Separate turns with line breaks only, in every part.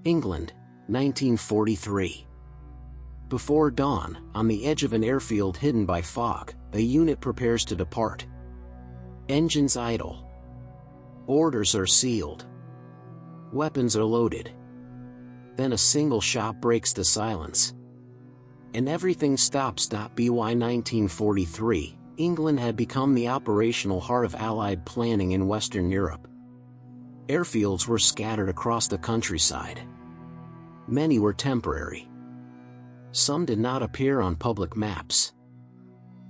England, 1943. Before dawn, on the edge of an airfield hidden by fog, a unit prepares to depart. Engines idle. Orders are sealed. Weapons are loaded. Then a single shot breaks the silence. And everything stops. By 1943, England had become the operational heart of Allied planning in Western Europe. Airfields were scattered across the countryside. Many were temporary. Some did not appear on public maps.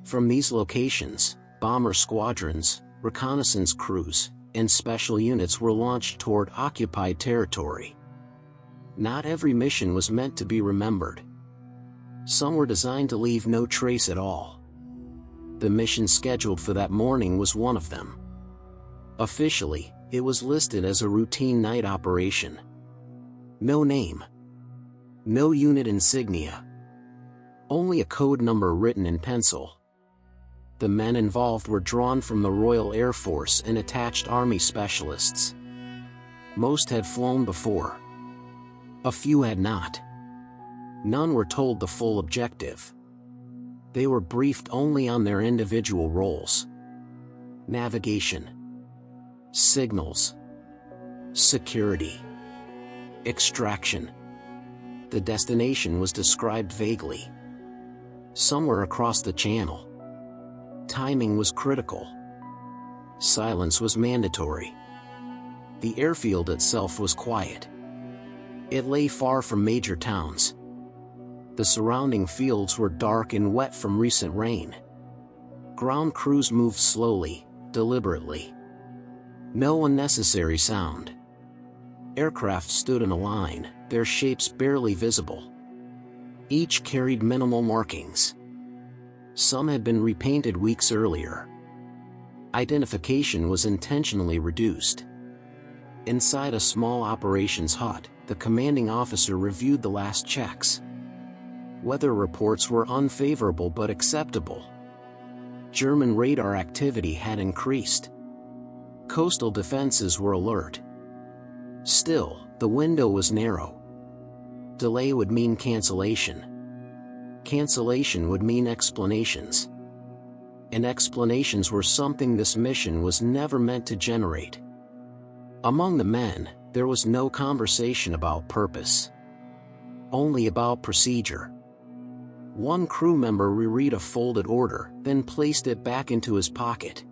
From these locations, bomber squadrons, reconnaissance crews, and special units were launched toward occupied territory. Not every mission was meant to be remembered. Some were designed to leave no trace at all. The mission scheduled for that morning was one of them. Officially, it was listed as a routine night operation. No name. No unit insignia. Only a code number written in pencil. The men involved were drawn from the Royal Air Force and attached Army specialists. Most had flown before. A few had not. None were told the full objective. They were briefed only on their individual roles. Navigation. Signals. Security. Extraction. The destination was described vaguely. Somewhere across the channel. Timing was critical. Silence was mandatory. The airfield itself was quiet. It lay far from major towns. The surrounding fields were dark and wet from recent rain. Ground crews moved slowly, deliberately. No unnecessary sound. Aircraft stood in a line, their shapes barely visible. Each carried minimal markings. Some had been repainted weeks earlier. Identification was intentionally reduced. Inside a small operations hut, the commanding officer reviewed the last checks. Weather reports were unfavorable but acceptable. German radar activity had increased. Coastal defenses were alert. Still, the window was narrow. Delay would mean cancellation. Cancellation would mean explanations. And explanations were something this mission was never meant to generate. Among the men, there was no conversation about purpose. Only about procedure. One crew member reread a folded order, then placed it back into his pocket.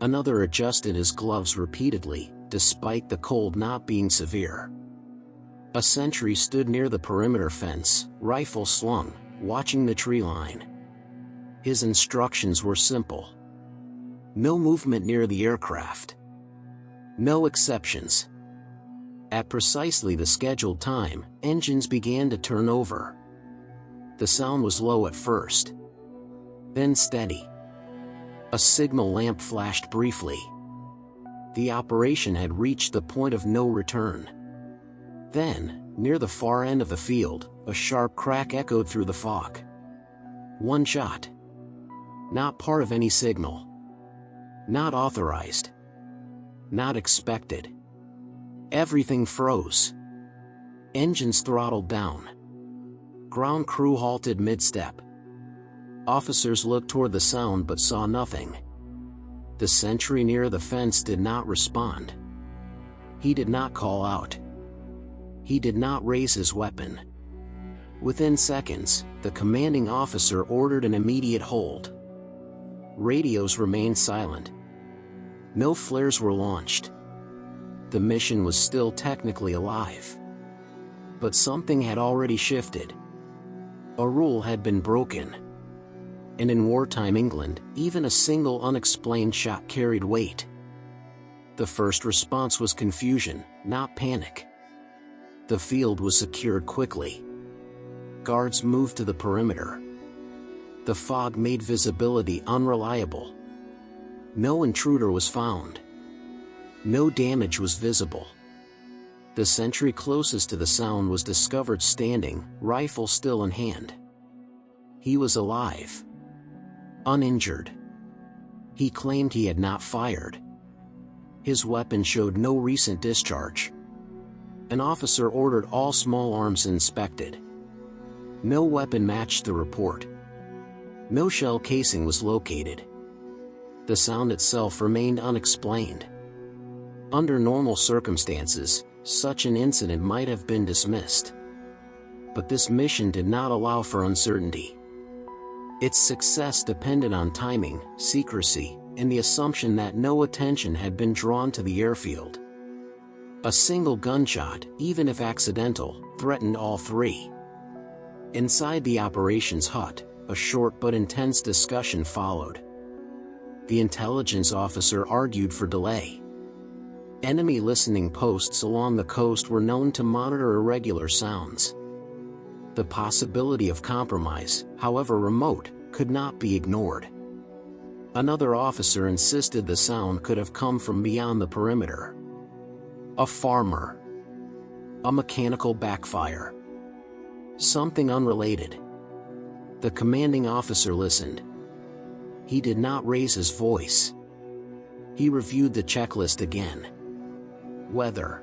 Another adjusted his gloves repeatedly, despite the cold not being severe. A sentry stood near the perimeter fence, rifle slung, watching the tree line. His instructions were simple. No movement near the aircraft. No exceptions. At precisely the scheduled time, engines began to turn over. The sound was low at first. Then steady. A signal lamp flashed briefly. The operation had reached the point of no return. Then, near the far end of the field, a sharp crack echoed through the fog. One shot. Not part of any signal. Not authorized. Not expected. Everything froze. Engines throttled down. Ground crew halted mid-step. Officers looked toward the sound but saw nothing. The sentry near the fence did not respond. He did not call out. He did not raise his weapon. Within seconds, the commanding officer ordered an immediate hold. Radios remained silent. No flares were launched. The mission was still technically alive. But something had already shifted. A rule had been broken. And in wartime England, even a single unexplained shot carried weight. The first response was confusion, not panic. The field was secured quickly. Guards moved to the perimeter. The fog made visibility unreliable. No intruder was found. No damage was visible. The sentry closest to the sound was discovered standing, rifle still in hand. He was alive. Uninjured. He claimed he had not fired. His weapon showed no recent discharge. An officer ordered all small arms inspected. No weapon matched the report. No shell casing was located. The sound itself remained unexplained. Under normal circumstances, such an incident might have been dismissed. But this mission did not allow for uncertainty. Its success depended on timing, secrecy, and the assumption that no attention had been drawn to the airfield. A single gunshot, even if accidental, threatened all three. Inside the operations hut, a short but intense discussion followed. The intelligence officer argued for delay. Enemy listening posts along the coast were known to monitor irregular sounds. The possibility of compromise, however remote, could not be ignored. Another officer insisted the sound could have come from beyond the perimeter. A farmer. A mechanical backfire. Something unrelated. The commanding officer listened. He did not raise his voice. He reviewed the checklist again. Weather.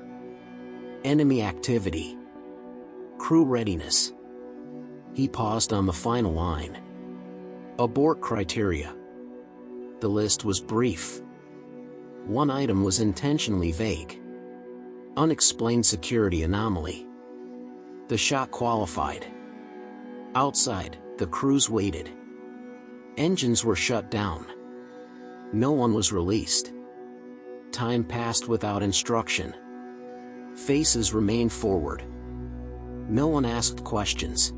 Enemy activity. Crew readiness. He paused on the final line. Abort criteria. The list was brief. One item was intentionally vague. Unexplained security anomaly. The shot qualified. Outside, the crews waited. Engines were shut down. No one was released. Time passed without instruction. Faces remained forward. No one asked questions.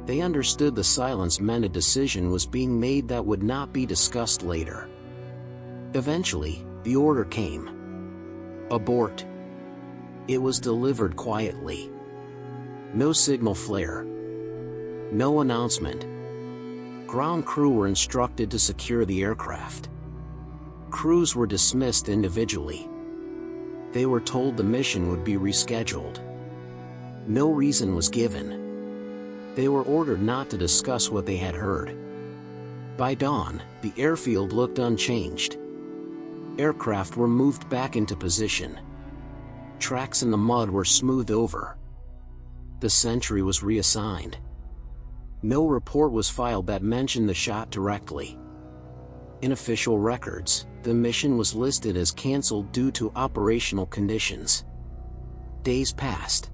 They understood the silence meant a decision was being made that would not be discussed later. Eventually, the order came. Abort. It was delivered quietly. No signal flare. No announcement. Ground crew were instructed to secure the aircraft. Crews were dismissed individually. They were told the mission would be rescheduled. No reason was given. They were ordered not to discuss what they had heard. By dawn, the airfield looked unchanged. Aircraft were moved back into position. Tracks in the mud were smoothed over. The sentry was reassigned. No report was filed that mentioned the shot directly. In official records, the mission was listed as canceled due to operational conditions. Days passed.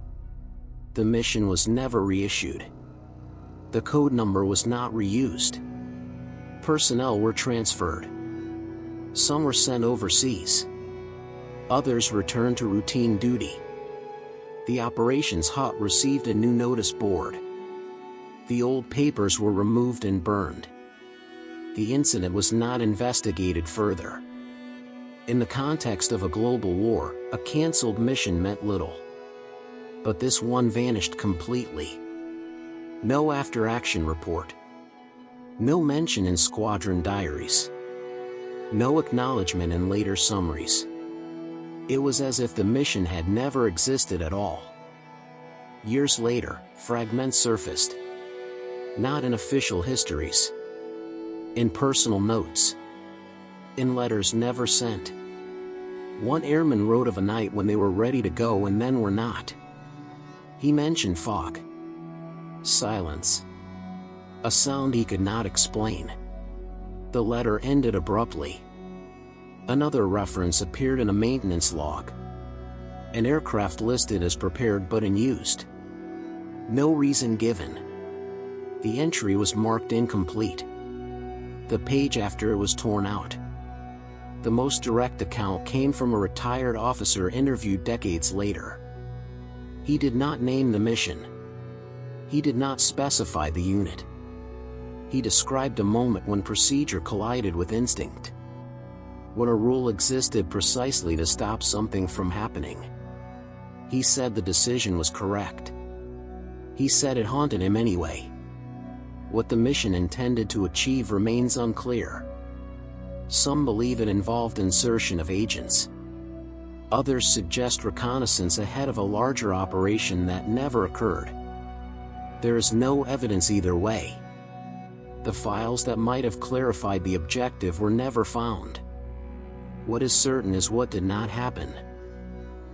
The mission was never reissued. The code number was not reused. Personnel were transferred. Some were sent overseas. Others returned to routine duty. The operations hut received a new notice board. The old papers were removed and burned. The incident was not investigated further. In the context of a global war, a canceled mission meant little. But this one vanished completely. No after-action report. No mention in squadron diaries. No acknowledgement in later summaries. It was as if the mission had never existed at all. Years later, fragments surfaced. Not in official histories. In personal notes. In letters never sent. One airman wrote of a night when they were ready to go and then were not. He mentioned fog. Silence. A sound he could not explain. The letter ended abruptly. Another reference appeared in a maintenance log. An aircraft listed as prepared but unused. No reason given. The entry was marked incomplete. The page after it was torn out. The most direct account came from a retired officer interviewed decades later. He did not name the mission. He did not specify the unit. He described a moment when procedure collided with instinct. When a rule existed precisely to stop something from happening. He said the decision was correct. He said it haunted him anyway. What the mission intended to achieve remains unclear. Some believe it involved insertion of agents. Others suggest reconnaissance ahead of a larger operation that never occurred. There is no evidence either way. The files that might have clarified the objective were never found. What is certain is what did not happen.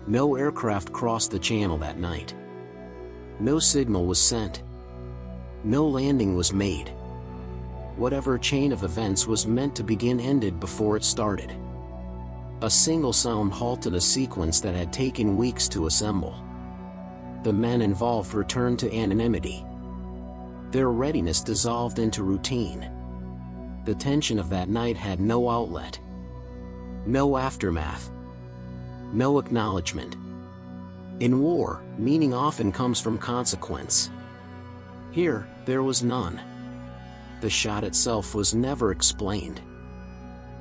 No aircraft crossed the channel that night. No signal was sent. No landing was made. Whatever chain of events was meant to begin ended before it started. A single sound halted a sequence that had taken weeks to assemble. The men involved returned to anonymity. Their readiness dissolved into routine. The tension of that night had no outlet. No aftermath. No acknowledgement. In war, meaning often comes from consequence. Here, there was none. The shot itself was never explained.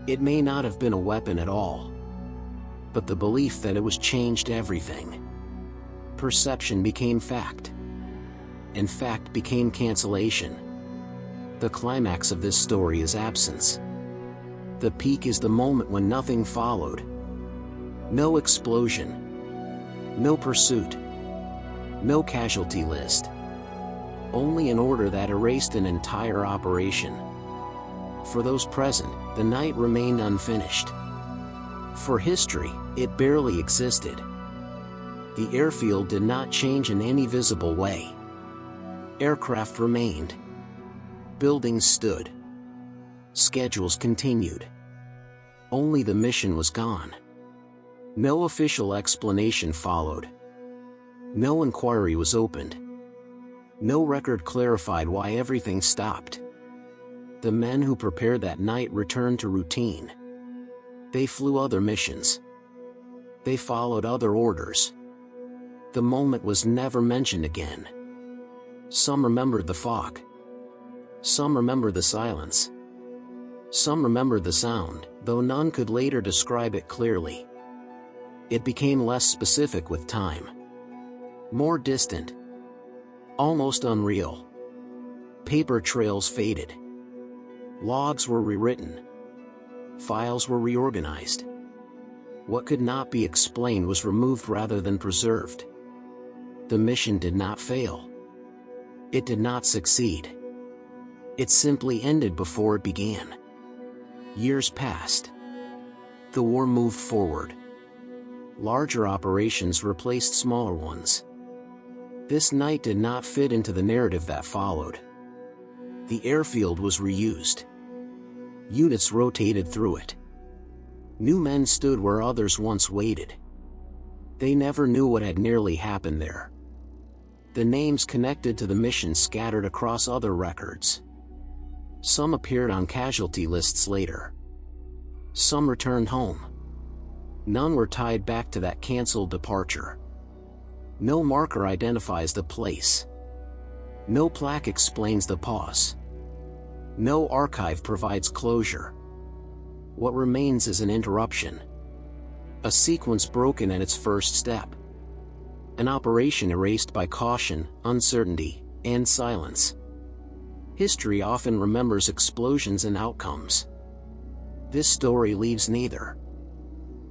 It may not have been a weapon at all. But the belief that it was changed everything. Perception became fact. And fact became cancellation. The climax of this story is absence. The peak is the moment when nothing followed. No explosion. No pursuit. No casualty list. Only an order that erased an entire operation. For those present, the night remained unfinished. For history, it barely existed. The airfield did not change in any visible way. Aircraft remained. Buildings stood. Schedules continued. Only the mission was gone. No official explanation followed. No inquiry was opened. No record clarified why everything stopped. The men who prepared that night returned to routine. They flew other missions. They followed other orders. The moment was never mentioned again. Some remembered the fog. Some remembered the silence. Some remembered the sound, though none could later describe it clearly. It became less specific with time. More distant. Almost unreal. Paper trails faded. Logs were rewritten. Files were reorganized. What could not be explained was removed rather than preserved. The mission did not fail. It did not succeed. It simply ended before it began. Years passed. The war moved forward. Larger operations replaced smaller ones. This night did not fit into the narrative that followed. The airfield was reused. Units rotated through it. New men stood where others once waited. They never knew what had nearly happened there. The names connected to the mission scattered across other records. Some appeared on casualty lists later. Some returned home. None were tied back to that canceled departure. No marker identifies the place. No plaque explains the pause. No archive provides closure. What remains is an interruption. A sequence broken at its first step. An operation erased by caution, uncertainty, and silence. History often remembers explosions and outcomes. This story leaves neither.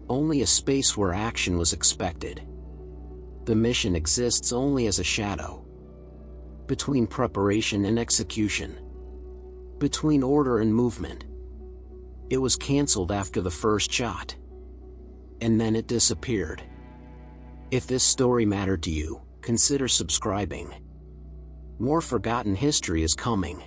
Only a space where action was expected. The mission exists only as a shadow. Between preparation and execution. Between order and movement. It was canceled after the first shot. And then it disappeared. If this story mattered to you, consider subscribing. More forgotten history is coming.